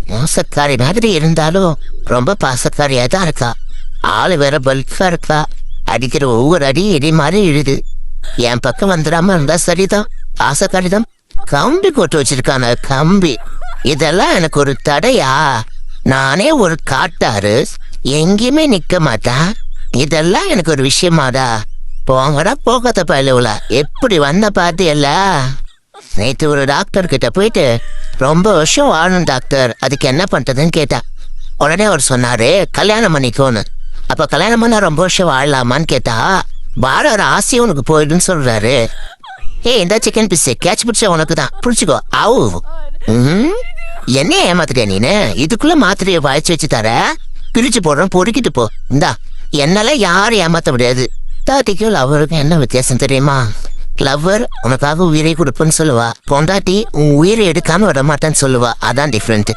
மோசக்காரி மாதிரி இருந்தாலும் ரொம்ப பாசக்காரியா தான் இருக்கா. ஆளு வேற பல்கா இருக்கா. அடிக்கிற ஒவ்வொரு அடி இடி மாதிரி இழுது. என் பக்கம் வந்துடாம இருந்தா சரிதான். பாசக்காரிதான். கம்பி போட்டு வச்சிருக்கான கம்பி. இதெல்லாம் எனக்கு ஒரு தடையா? நானே ஒரு காட்டாரு, எங்கேயுமே நிக்க மாட்டேன். இதெல்லாம் எனக்கு ஒரு விஷயமாடா? போங்கடா போகாத பயிலுல. எப்படி வந்த பாத்தியல்ல? நேற்று ஒரு டாக்டர் கிட்ட போயிட்டு ரொம்ப வருஷம் வாழணும் டாக்டர், அதுக்கு என்ன பண்றதுன்னு கேட்டா. உடனே அவர் சொன்னாரு கல்யாணம் பண்ணிக்கோன்னு. அப்ப கல்யாணம் பண்ணா ரொம்ப வருஷம் வாழலாமான்னு கேட்டா, வாழ ஆசையும் உனக்கு போயிடுன்னு சொல்றாரு. இந்த சிக்கன் பீஸ் கேட்ச் பிடிச்ச உனக்கு தான், பிடிச்சிக்கோ. ஆவு என்ன ஏமாத்துறியா நீனு? இதுக்குள்ள மாத்திரையை வாய்ச்சி வச்சு தர, பிரிச்சு போடுறோம், பொறுக்கிட்டு போ. இந்தா, என்னால யாரும் ஏமாத்த முடியாது. தாட்டிக்கும் லவ்வருக்கும் என்ன வித்தியாசம் தெரியுமா? லவ்வர் உனக்காக உயிரை கொடுப்பேன்னு சொல்லுவா, பொண்டாட்டி உன் உயிரை எடுக்காம விட மாட்டேன்னு சொல்லுவா. அதான் டிஃப்ரெண்ட்.